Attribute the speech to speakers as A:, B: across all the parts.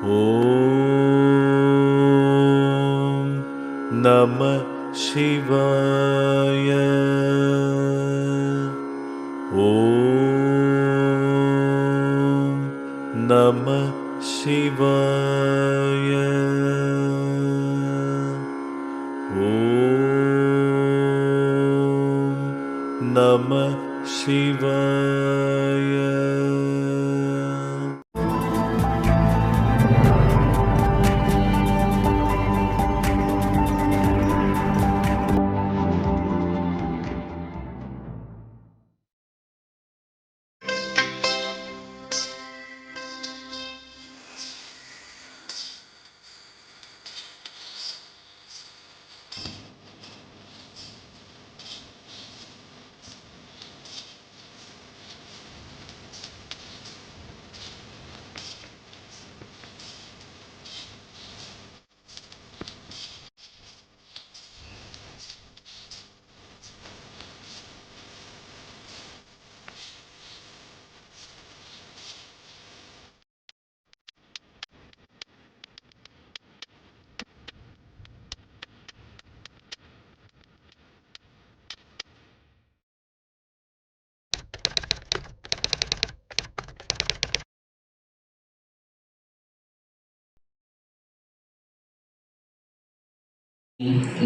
A: ഓം നമ ശിവായ. ഓം നമ ശിവായ. ഓം നമ ശിവായ.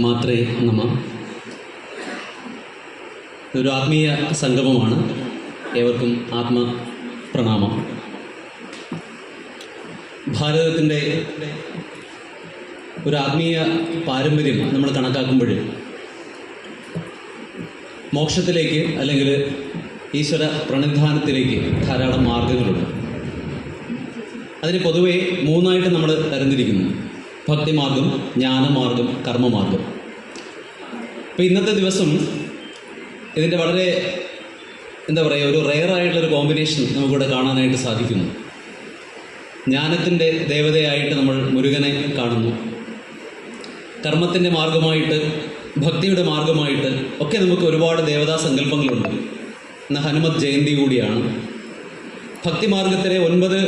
B: മാത്രേ നമ. ഒരു ആത്മീയ സംഗമമാണ്. ഏവർക്കും ആത്മപ്രണാമം. ഭാരതത്തിൻ്റെ ഒരു ആത്മീയ പാരമ്പര്യം നമ്മൾ കണക്കാക്കുമ്പോൾ മോക്ഷത്തിലേക്ക് അല്ലെങ്കിൽ ഈശ്വര പ്രണിധാനത്തിലേക്ക് ധാരാളം മാർഗങ്ങളുണ്ട്. അതിന് പൊതുവെ മൂന്നായിട്ട് നമ്മൾ തരംതിരിക്കുന്നു: ഭക്തിമാർഗം, ജ്ഞാനമാർഗം, കർമ്മമാർഗം. അപ്പോൾ ഇന്നത്തെ ദിവസം ഇതിൻ്റെ വളരെ ഒരു റെയറായിട്ടുള്ളൊരു കോമ്പിനേഷൻ നമുക്കിവിടെ കാണാനായിട്ട് സാധിക്കുന്നു. ജ്ഞാനത്തിൻ്റെ ദേവതയായിട്ട് നമ്മൾ മുരുകനെ കാണുന്നു. കർമ്മത്തിൻ്റെ മാർഗമായിട്ട്, ഭക്തിയുടെ മാർഗമായിട്ട് ഒക്കെ നമുക്ക് ഒരുപാട് ദേവതാ സങ്കല്പങ്ങളുണ്ട്. ഇന്ന് ഹനുമത് ജയന്തി കൂടിയാണ്. ഭക്തിമാർഗത്തിലെ 9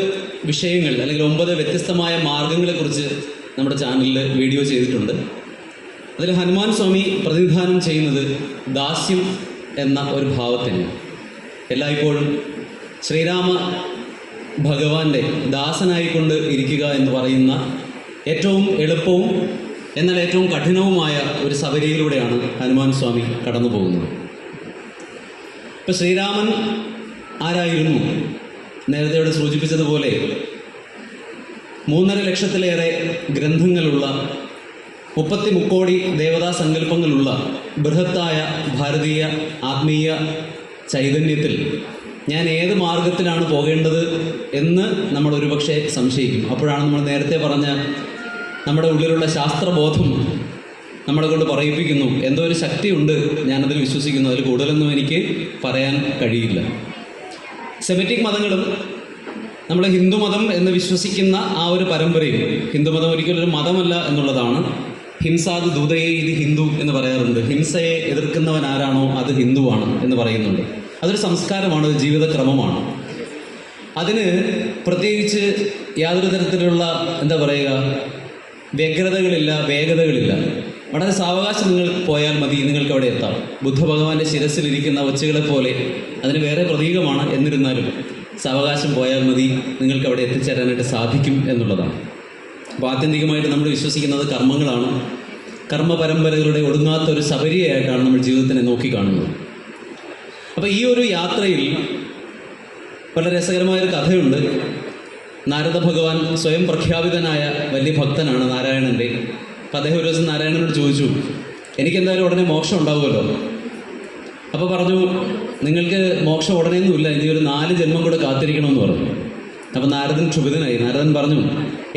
B: വിഷയങ്ങൾ അല്ലെങ്കിൽ 9 വ്യത്യസ്തമായ മാർഗങ്ങളെക്കുറിച്ച് നമ്മുടെ ചാനലിൽ വീഡിയോ ചെയ്തിട്ടുണ്ട്. അതിൽ ഹനുമാൻ സ്വാമി പ്രതിനിധാനം ചെയ്യുന്നത് ദാസ്യം എന്ന ഒരു ഭാവത്തിന്. എല്ലായ്പ്പോഴും ശ്രീരാമ ഭഗവാന്റെ ദാസനായിക്കൊണ്ട് ഇരിക്കുക എന്ന് പറയുന്ന ഏറ്റവും എളുപ്പവും എന്നാൽ ഏറ്റവും കഠിനവുമായ ഒരു സബരിയിലൂടെയാണ് ഹനുമാൻ സ്വാമി കടന്നു പോകുന്നത്. ഇപ്പോൾ ശ്രീരാമൻ ആരായിരുന്നു? നേരത്തെ ഇവിടെ സൂചിപ്പിച്ചതുപോലെ 3.5 ലക്ഷത്തിലേറെ ഗ്രന്ഥങ്ങളുള്ള 33 കോടി ദേവതാ സങ്കല്പങ്ങളുള്ള ബൃഹത്തായ ഭാരതീയ ആത്മീയ ചൈതന്യത്തിൽ ഞാൻ ഏത് മാർഗത്തിലാണ് പോകേണ്ടത് എന്ന് നമ്മൾ ഒരുപക്ഷെ സംശയിക്കും. അപ്പോഴാണ് നമ്മൾ നേരത്തെ പറഞ്ഞ നമ്മുടെ ഉള്ളിലുള്ള ശാസ്ത്രബോധം നമ്മളെ കൊണ്ട് പറയിപ്പിക്കുന്നു, എന്തോ ഒരു ശക്തിയുണ്ട്, ഞാനതിൽ വിശ്വസിക്കുന്നു, അതിൽ കൂടുതലൊന്നും എനിക്ക് പറയാൻ കഴിയില്ല. സെമിറ്റിക് മതങ്ങളും നമ്മൾ ഹിന്ദുമതം എന്ന് വിശ്വസിക്കുന്ന ആ ഒരു പരമ്പരയും, ഹിന്ദുമതം ഒരിക്കലൊരു മതമല്ല എന്നുള്ളതാണ്. ഹിംസാദ് ദൂതയെ ഇത് ഹിന്ദു എന്ന് പറയാറുണ്ട്. ഹിംസയെ എതിർക്കുന്നവൻ ആരാണോ അത് ഹിന്ദുവാണ് എന്ന് പറയുന്നുണ്ട്. അതൊരു സംസ്കാരമാണ്, ഒരു ജീവിതക്രമമാണ്. അതിന് പ്രത്യേകിച്ച് യാതൊരു തരത്തിലുള്ള വ്യഗ്രതകളില്ല, വേഗതകളില്ല. വളരെ സാവകാശം നിങ്ങൾ പോയാൽ മതി, നിങ്ങൾക്ക് അവിടെ എത്താം. ബുദ്ധഭഗവാന്റെ ശിരസിലിരിക്കുന്ന ഒച്ചകളെ പോലെ അതിന് വേറെ പ്രതീകമാണ്. എന്നിരുന്നാലും സാവകാശം പോയാൽ മതി, നിങ്ങൾക്ക് അവിടെ എത്തിച്ചേരാനായിട്ട് സാധിക്കും എന്നുള്ളതാണ്. അപ്പോൾ ആത്യന്തികമായിട്ട് നമ്മൾ വിശ്വസിക്കുന്നത് കർമ്മങ്ങളാണ്. കർമ്മ പരമ്പരകളുടെ ഒടുങ്ങാത്തൊരു സബരിയായിട്ടാണ് നമ്മൾ ജീവിതത്തിനെ നോക്കിക്കാണുന്നത്. അപ്പോൾ ഈ ഒരു യാത്രയിൽ വളരെ രസകരമായൊരു കഥയുണ്ട്. നാരദ ഭഗവാൻ സ്വയം പ്രഖ്യാപിതനായ വലിയ ഭക്തനാണ് നാരായണൻ്റെ. അപ്പോൾ അദ്ദേഹം ഒരു ദിവസം നാരായണനോട് ചോദിച്ചു, എനിക്കെന്തായാലും ഉടനെ മോക്ഷം ഉണ്ടാവുമല്ലോ. അപ്പോൾ പറഞ്ഞു, നിങ്ങൾക്ക് മോക്ഷം ഉടനെയൊന്നുമില്ല, ഇനി ഒരു 4 ജന്മം കൂടെ കാത്തിരിക്കണമെന്ന് പറഞ്ഞു. അപ്പോൾ നാരദൻ ക്ഷുഭിതനായി. നാരദൻ പറഞ്ഞു,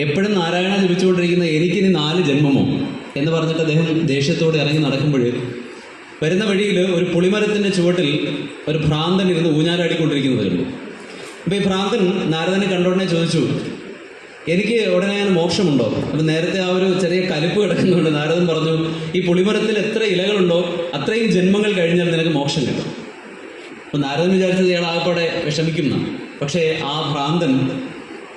B: എപ്പോഴും നാരായണ ജപിച്ചുകൊണ്ടിരിക്കുന്ന എനിക്കിനി 4 ജന്മമോ എന്ന് പറഞ്ഞിട്ട് അദ്ദേഹം ദേഷ്യത്തോടെ ഇറങ്ങി നടക്കുമ്പോൾ വരുന്ന വഴിയിൽ ഒരു പുളിമരത്തിൻ്റെ ചുവട്ടിൽ ഒരു ഭ്രാന്തൻ ഇരുന്ന് ഊഞ്ഞാലാടിക്കൊണ്ടിരിക്കുന്നത് കണ്ടു. അപ്പോൾ ഈ ഭ്രാന്തൻ നാരദനെ കണ്ടോടനെ ചോദിച്ചു, എനിക്ക് ഉടനെ ഞാൻ മോക്ഷമുണ്ടോ? അപ്പം നേരത്തെ ആ ഒരു ചെറിയ കലിപ്പ് കിടക്കുന്നുണ്ട്. നാരദൻ പറഞ്ഞു, ഈ പുളിമരത്തിൽ എത്ര ഇലകളുണ്ടോ അത്രയും ജന്മങ്ങൾ കഴിഞ്ഞാൽ നിനക്ക് മോക്ഷം കിട്ടും. അപ്പം നാരദൻ വിചാരിച്ചത് ഇയാൾ ആകപ്പാടെ വിഷമിക്കുന്ന. പക്ഷേ ആ ഭ്രാന്തൻ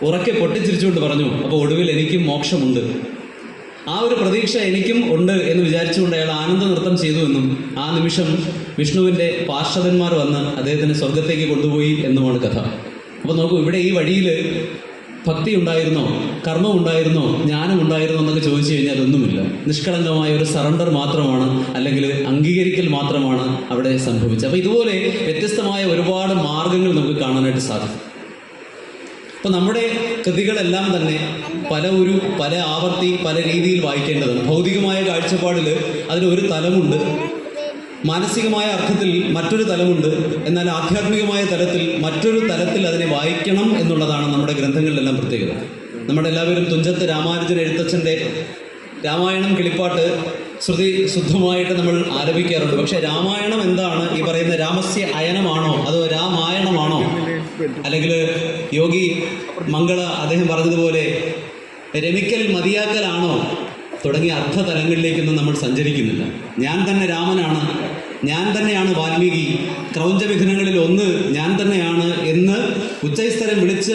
B: ഉറക്കെ പൊട്ടിച്ചിരിച്ചുകൊണ്ട് പറഞ്ഞു, അപ്പോൾ ഒടുവിൽ എനിക്കും മോക്ഷമുണ്ട്. ആ ഒരു പ്രതീക്ഷ എനിക്കും ഉണ്ട് എന്ന് വിചാരിച്ചുകൊണ്ട് അയാൾ ആനന്ദ നൃത്തം ചെയ്തു എന്നും ആ നിമിഷം വിഷ്ണുവിൻ്റെ പാർഷദന്മാർ വന്ന് അദ്ദേഹത്തിനെ സ്വർഗത്തേക്ക് കൊണ്ടുപോയി എന്നുമാണ് കഥ. അപ്പോൾ നോക്കൂ, ഇവിടെ ഈ വഴിയിൽ ഭക്തി ഉണ്ടായിരുന്നോ, കർമ്മം ഉണ്ടായിരുന്നോ, ജ്ഞാനം ഉണ്ടായിരുന്നോ എന്നൊക്കെ ചോദിച്ചു കഴിഞ്ഞാൽ ഒന്നുമില്ല. നിഷ്കളങ്കമായ ഒരു സറണ്ടർ മാത്രമാണ്, അല്ലെങ്കിൽ അംഗീകരിക്കൽ മാത്രമാണ് അവിടെ സംഭവിച്ചത്. അപ്പോൾ ഇതുപോലെ വ്യത്യസ്തമായ ഒരുപാട് മാർഗങ്ങൾ നമുക്ക് കാണാനായിട്ട് സാധിക്കും. അപ്പം നമ്മുടെ കൃതികളെല്ലാം തന്നെ പല ആവർത്തി പല രീതിയിൽ വായിക്കേണ്ടതാണ്. ഭൗതികമായ കാഴ്ചപ്പാടിൽ അതിനൊരു തലമുണ്ട്, മാനസികമായ അർത്ഥത്തിൽ മറ്റൊരു തലമുണ്ട്, എന്നാൽ ആധ്യാത്മികമായ തലത്തിൽ മറ്റൊരു തലത്തിൽ അതിനെ വായിക്കണം എന്നുള്ളതാണ് നമ്മുടെ ഗ്രന്ഥങ്ങളിലെല്ലാം പ്രത്യേകത. നമ്മുടെ എല്ലാവരും തുഞ്ചത്ത് രാമാനുജൻ എഴുത്തച്ഛൻ്റെ രാമായണം കിളിപ്പാട്ട് ശ്രുതി ശുദ്ധമായിട്ട് നമ്മൾ ആലപിക്കാറുണ്ട്. പക്ഷേ രാമായണം എന്താണ്? ഈ പറയുന്ന രാമസ്യ അയനമാണോ അതോ രാമായണമാണോ? അല്ലെങ്കിൽ യോഗി മംഗള അദ്ദേഹം പറഞ്ഞതുപോലെ രമിക്കൽ മതിയാക്കലാണോ തുടങ്ങിയ അർത്ഥതലങ്ങളിലേക്കൊന്നും നമ്മൾ സഞ്ചരിക്കുന്നില്ല. ഞാൻ തന്നെ രാമനാണ്, ഞാൻ തന്നെയാണ് വാൽമീകി, ക്രൗഞ്ചവിഘ്നങ്ങളിൽ ഒന്ന് ഞാൻ തന്നെയാണ് എന്ന് ഉച്ചസ്ഥരം വിളിച്ച്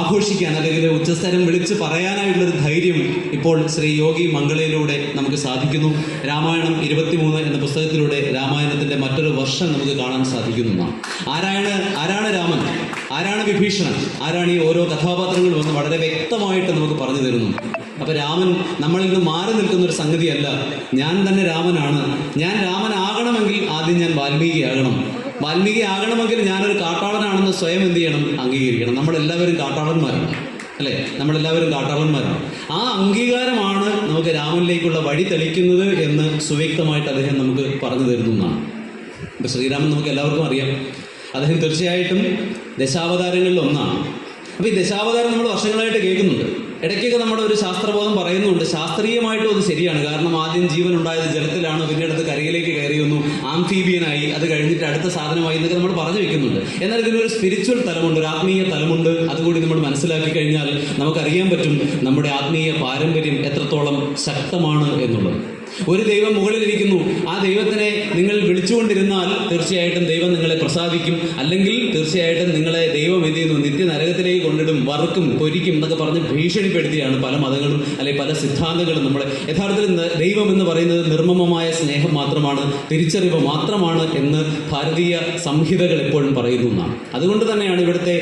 B: ആഘോഷിക്കാൻ, അല്ലെങ്കിൽ ഉച്ചസ്ഥരം വിളിച്ച് പറയാനായിട്ടുള്ളൊരു ധൈര്യം ഇപ്പോൾ ശ്രീ യോഗി മംഗളയിലൂടെ നമുക്ക് സാധിക്കുന്നു. രാമായണം 23 എന്ന പുസ്തകത്തിലൂടെ രാമായണത്തിൻ്റെ മറ്റൊരു വർഷം നമുക്ക് കാണാൻ സാധിക്കുന്നതാണ്. ആരാണ് രാമൻ, ആരാണ് വിഭീഷണൻ, ആരാണ് ഈ ഓരോ കഥാപാത്രങ്ങളും എന്ന് വളരെ വ്യക്തമായിട്ട് നമുക്ക് പറഞ്ഞു തരുന്നു. അപ്പോൾ രാമൻ നമ്മളിൽ നിന്ന് മാറി നിൽക്കുന്ന ഒരു സംഗതിയല്ല. ഞാൻ തന്നെ രാമനാണ്. ഞാൻ രാമനാകണമെങ്കിൽ ആദ്യം ഞാൻ വാൽമീകി ആകണം. വാൽമീകി ആകണമെങ്കിൽ ഞാനൊരു കാട്ടാളനാണെന്ന് സ്വയം എന്ത് ചെയ്യണം? അംഗീകരിക്കണം. നമ്മളെല്ലാവരും കാട്ടാളന്മാരാണ്, അല്ലേ? നമ്മളെല്ലാവരും കാട്ടാളന്മാരാണ്. ആ അംഗീകാരമാണ് നമുക്ക് രാമനിലേക്കുള്ള വഴി തെളിക്കുന്നത് എന്ന് സുവ്യക്തമായിട്ട് അദ്ദേഹം നമുക്ക് പറഞ്ഞു തരുന്നതാണ്. ഇപ്പോൾ ശ്രീരാമൻ നമുക്ക് എല്ലാവർക്കും അറിയാം. അദ്ദേഹം തീർച്ചയായിട്ടും ദശാവതാരങ്ങളിൽ ഒന്നാണ്. അപ്പോൾ ഈ ദശാവതാരം നമ്മൾ വർഷങ്ങളായിട്ട് കേൾക്കുന്നുണ്ട്. ഇടയ്ക്കൊക്കെ നമ്മുടെ ഒരു ശാസ്ത്രബോധം പറയുന്നുണ്ട്, ശാസ്ത്രീയമായിട്ടും അത് ശരിയാണ്. കാരണം ആദ്യം ജീവൻ ഉണ്ടായത് ജലത്തിലാണ്, പിന്നീട് അത് കരയിലേക്ക് കയറി വന്നു, ആംഫീബിയനായി, അത് കഴിഞ്ഞിട്ട് അടുത്ത സാധനമായി എന്നൊക്കെ നമ്മൾ പറഞ്ഞു വെക്കുന്നുണ്ട്. എന്നാൽ ഇതിനൊരു സ്പിരിച്വൽ തലമുണ്ട്, ഒരു ആത്മീയ തലമുണ്ട്. അതുകൂടി നമ്മൾ മനസ്സിലാക്കി കഴിഞ്ഞാൽ നമുക്കറിയാൻ പറ്റും നമ്മുടെ ആത്മീയ പാരമ്പര്യം എത്രത്തോളം ശക്തമാണ് എന്നുള്ളത്. ഒരു ദൈവം മുകളിലിരിക്കുന്നു, ആ ദൈവത്തിനെ നിങ്ങൾ വിളിച്ചുകൊണ്ടിരുന്നാൽ തീർച്ചയായിട്ടും ദൈവം നിങ്ങളെ പ്രസാദിക്കും. അല്ലെങ്കിൽ തീർച്ചയായിട്ടും നിങ്ങളെ ദൈവം എന്ത് ചെയ്യുന്നു? നിത്യ നരകത്തിലേക്ക് കൊണ്ടിടും, വറുക്കും, പൊരിക്കും എന്നൊക്കെ പറഞ്ഞ് ഭീഷണിപ്പെടുത്തിയാണ് പല മതങ്ങളും അല്ലെങ്കിൽ പല സിദ്ധാന്തങ്ങളും. നമ്മുടെ യഥാർത്ഥത്തിൽ ദൈവം എന്ന് പറയുന്നത് നിർമ്മമമായ സ്നേഹം മാത്രമാണ്, തിരിച്ചറിവ് മാത്രമാണ് എന്ന് ഭാരതീയ സംഹിതകൾ എപ്പോഴും പറയുന്നു എന്നാണ്. അതുകൊണ്ട് തന്നെയാണ് ഇവിടുത്തെ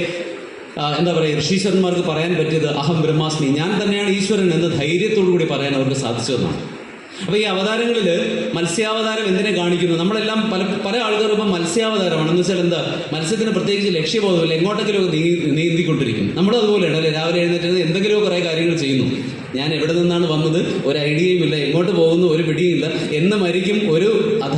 B: എന്താ പറയുക, ഋഷീശ്വരന്മാർക്ക് പറയാൻ പറ്റിയത് അഹം ബ്രഹ്മാസ്മി, ഞാൻ തന്നെയാണ് ഈശ്വരൻ എന്ന് ധൈര്യത്തോടു കൂടി പറയാൻ അവർക്ക് സാധിച്ചതെന്നാണ്. അപ്പോൾ ഈ അവതാരങ്ങളിൽ മത്സ്യാവതാരം എന്തിനെ കാണിക്കുന്നു? നമ്മളെല്ലാം പല ആൾക്കാരും ഇപ്പം മത്സ്യാവതാരമാണ്. എന്ന് വെച്ചാൽ എന്താ? മത്സ്യത്തിന് പ്രത്യേകിച്ച് ലക്ഷ്യബോധമില്ല, എങ്ങോട്ടെങ്കിലും നീന്തിക്കൊണ്ടിരിക്കും. നമ്മളും അതുപോലെയാണ്, അല്ലേ? രാവിലെ എഴുന്നേറ്റ് എന്തെങ്കിലും കുറേ കാര്യങ്ങൾ ചെയ്യുന്നു. ഞാൻ എവിടെ നിന്നാണ് വന്നത് ഒരു ഐഡിയയും ഇല്ല, എങ്ങോട്ട് പോകുന്നു ഒരു പിടിയുമില്ല, എന്ന് മരിക്കും ഒരു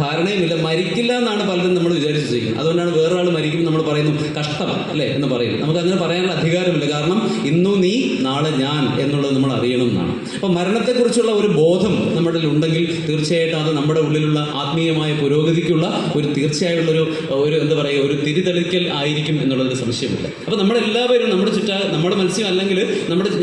B: ധാരണയും ഇല്ല. മരിക്കില്ല എന്നാണ് പലരും നമ്മൾ വിചാരിച്ചിരിക്കുന്നത്. അതുകൊണ്ടാണ് വേറൊരാൾ മരിക്കും നമ്മൾ പറയുന്നു കഷ്ടം, അല്ലേ എന്ന് പറയും. നമുക്ക് അങ്ങനെ പറയാനുള്ള അധികാരമില്ല. കാരണം ഇന്നു നീ നാളെ ഞാൻ എന്നുള്ളത് നമ്മൾ അറിയണം എന്നാണ്. അപ്പോൾ മരണത്തെക്കുറിച്ചുള്ള ഒരു ബോധം നമ്മുടെ ഉണ്ടെങ്കിൽ തീർച്ചയായിട്ടും അത് നമ്മുടെ ഉള്ളിലുള്ള ആത്മീയമായ പുരോഗതിക്കുള്ള ഒരു തീർച്ചയായുള്ളൊരു എന്താ പറയുക, ഒരു തിരിതെളിക്കൽ ആയിരിക്കും എന്നുള്ളൊരു സംശയമില്ല. അപ്പോൾ നമ്മളെല്ലാവരും നമ്മുടെ മത്സ്യം അല്ലെങ്കിൽ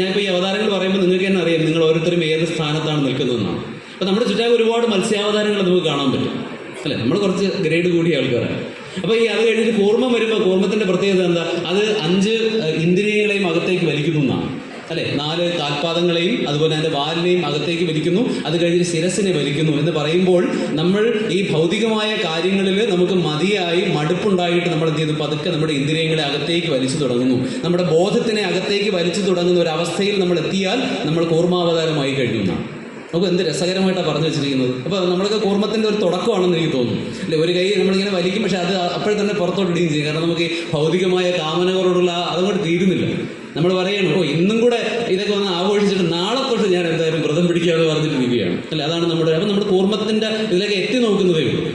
B: ഞാനിപ്പോൾ ഈ അവതാരങ്ങൾ പറയുമ്പോൾ നിങ്ങൾക്ക് തന്നെ അറിയാം നിങ്ങൾ ഓരോരുത്തരും ഏത് സ്ഥാനത്താണ് നിൽക്കുന്നതെന്നാണ്. അപ്പോൾ നമ്മുടെ ചുറ്റാകെ ഒരുപാട് മത്സ്യാവതാരങ്ങൾ നമുക്ക് കാണാൻ പറ്റും, അല്ലേ? നമ്മൾ കുറച്ച് ഗ്രേഡ് കൂടിയ ആൾക്കാരാണ്. അപ്പോൾ ഈ അത് കഴിഞ്ഞിട്ട് കൂർമ്മം വരുമ്പോൾ കൂർമ്മത്തിൻ്റെ പ്രത്യേകത എന്താ? അത് 5 ഇന്ദ്രിയങ്ങളെയും അകത്തേക്ക് വലിക്കുന്നു എന്നാണ്, അല്ലേ? 4 കാൽപാദങ്ങളെയും അതുപോലെ അതിൻ്റെ വാലിനെയും അകത്തേക്ക് വലിക്കുന്നു, അത് കഴിഞ്ഞിട്ട് ശിരസിനെ വലിക്കുന്നു എന്ന് പറയുമ്പോൾ നമ്മൾ ഈ ഭൗതികമായ കാര്യങ്ങളിൽ നമുക്ക് മതിയായി മടുപ്പുണ്ടായിട്ട് നമ്മൾ എന്ത് ചെയ്യുന്നു? പതുക്കെ നമ്മുടെ ഇന്ദ്രിയങ്ങളെ അകത്തേക്ക് വലിച്ചു തുടങ്ങുന്നു. നമ്മുടെ ബോധത്തിനെ അകത്തേക്ക് വലിച്ചു തുടങ്ങുന്ന ഒരു അവസ്ഥയിൽ നമ്മൾ എത്തിയാൽ നമ്മൾ കൂർമാവതാരമായി കഴിഞ്ഞു എന്നാണ്. നമുക്ക് എന്ത് രസകരമായിട്ടാണ് പറഞ്ഞു വെച്ചിരിക്കുന്നത്. അപ്പോൾ നമ്മളൊക്കെ കൂർമ്മത്തിൻ്റെ ഒരു തുടക്കമാണെന്ന് എനിക്ക് തോന്നുന്നു, അല്ലേ? ഒരു കൈ നമ്മളിങ്ങനെ വലിക്കും, പക്ഷേ അത് അപ്പോൾ തന്നെ പുറത്തോട്ടിടുകയും ചെയ്യും. കാരണം നമുക്ക് ഈ ഭൗതികമായ കാമനകളോടുള്ള അതുകൊണ്ട് തീരുന്നില്ല. നമ്മൾ പറയണം, ഇന്നും കൂടെ ഇതൊക്കെ ഒന്ന് ആഘോഷിച്ചിട്ട് നാളെ തൊട്ട് ഞാൻ എന്തായാലും വ്രതം പിടിക്കാമെന്ന് പറഞ്ഞിട്ടിരിക്കുകയാണ്, അല്ലേ? അതാണ് നമ്മുടെ. അപ്പം നമ്മൾ കൂർമ്മത്തിൻ്റെ ഇതിലേക്ക് എത്തി നോക്കുന്നതേ ഉള്ളൂ.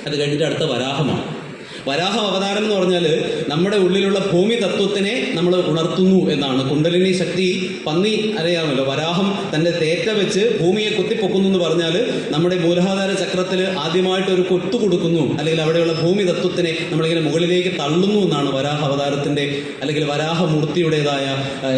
B: അത് കഴിഞ്ഞിട്ട് അടുത്ത വരാഹമാണ്. വരാഹ അവതാരം എന്ന് പറഞ്ഞാൽ നമ്മുടെ ഉള്ളിലുള്ള ഭൂമി തത്വത്തിനെ നമ്മൾ ഉണർത്തുന്നു എന്നാണ്. കുണ്ടലിനി ശക്തി, പന്നി അറിയാമല്ലോ, വരാഹം തൻ്റെ തേറ്റ വെച്ച് ഭൂമിയെ കുത്തിപ്പൊക്കുന്നു എന്ന് പറഞ്ഞാൽ നമ്മുടെ മൂലാധാര ചക്രത്തിൽ ആദ്യമായിട്ട് ഒരു കൊത്തു കൊടുക്കുന്നു, അല്ലെങ്കിൽ അവിടെയുള്ള ഭൂമി തത്വത്തിനെ നമ്മളിങ്ങനെ മുകളിലേക്ക് തള്ളുന്നു എന്നാണ് വരാഹ അവതാരത്തിൻ്റെ അല്ലെങ്കിൽ വരാഹമൂർത്തിയുടേതായ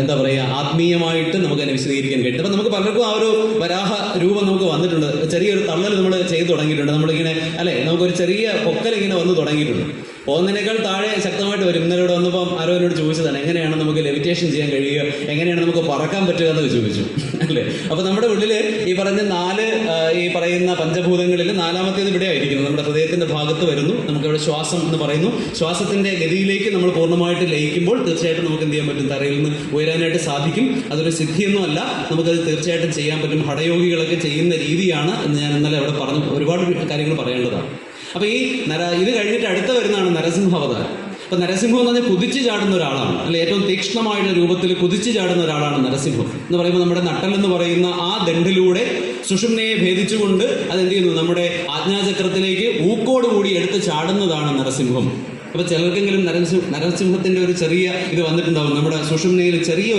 B: എന്താ പറയുക, ആത്മീയമായിട്ട് നമുക്കതിനെ വിശദീകരിക്കാൻ കഴിയും. അപ്പം നമുക്ക് പലർക്കും ആ ഒരു വരാഹ രൂപം നമുക്ക് വന്നിട്ടുണ്ട്. ചെറിയൊരു തള്ളൽ നമ്മൾ ചെയ്തു തുടങ്ങിയിട്ടുണ്ട്. നമ്മളിങ്ങനെ, അല്ലേ, നമുക്കൊരു ചെറിയ പൊക്കൽ ഇങ്ങനെ വന്ന് തുടങ്ങിയിട്ടുണ്ട്. പോകുന്നതിനേക്കാൾ താഴെ ശക്തമായിട്ട് വരും. ഇന്നലെ ഇവിടെ വന്നപ്പം ആരോ എന്നോട് ചോദിച്ചതാണ്, എങ്ങനെയാണ് നമുക്ക് ലെവിറ്റേഷൻ ചെയ്യാൻ കഴിയുക, എങ്ങനെയാണ് നമുക്ക് പറക്കാൻ പറ്റുക എന്ന് ചോദിച്ചു അല്ലേ. അപ്പോൾ നമ്മുടെ ഉള്ളിൽ ഈ പറഞ്ഞ 4 ഈ പറയുന്ന പഞ്ചഭൂതങ്ങളിൽ 4ാമത്തേത് ഇവിടെ ആയിരിക്കുന്നത്, നമ്മുടെ ഹൃദയത്തിന്റെ ഭാഗത്ത് വരുന്നു. നമുക്കിവിടെ ശ്വാസം എന്ന് പറയുന്നു. ശ്വാസത്തിന്റെ ഗതിയിലേക്ക് നമ്മൾ പൂർണ്ണമായിട്ട് ലയിക്കുമ്പോൾ തീർച്ചയായിട്ടും നമുക്ക് എന്ത് ചെയ്യാൻ പറ്റും, തറയിൽ നിന്ന് ഉയരാനായിട്ട് സാധിക്കും. അതൊരു സിദ്ധിയൊന്നും അല്ല, നമുക്കത് തീർച്ചയായിട്ടും ചെയ്യാൻ പറ്റും. ഹഠയോഗികളൊക്കെ ചെയ്യുന്ന രീതിയാണ് എന്ന് ഞാൻ ഇന്നലെ അവിടെ പറഞ്ഞു. ഒരുപാട് കാര്യങ്ങൾ പറയേണ്ടതാണ്. അപ്പോൾ ഈ ഇത് കഴിഞ്ഞിട്ട് അടുത്ത വരുന്നതാണ് നരസിംഹാവതാരം. അപ്പം നരസിംഹം എന്ന് പറഞ്ഞാൽ കുതിച്ചു ചാടുന്ന ഒരാളാണ്, അല്ലെ, ഏറ്റവും തീക്ഷ്ണമായുള്ള രൂപത്തിൽ കുതിച്ചു ചാടുന്ന ഒരാളാണ് നരസിംഹം എന്ന് പറയുമ്പോൾ. നമ്മുടെ നട്ടൽ എന്ന് പറയുന്ന ആ ദണ്ഡിലൂടെ സുഷുമ്നയെ ഭേദിച്ചുകൊണ്ട് അതെന്ത് ചെയ്യുന്നു, നമ്മുടെ ആജ്ഞാചക്രത്തിലേക്ക് ഊക്കോടുകൂടി എടുത്ത് ചാടുന്നതാണ് നരസിംഹം. അപ്പോൾ ചിലർക്കെങ്കിലും നരസിംഹത്തിന്റെ ഒരു ചെറിയ ഇത് വന്നിട്ടുണ്ടാവും, നമ്മുടെ സുഷുമ്നയിൽ ചെറിയ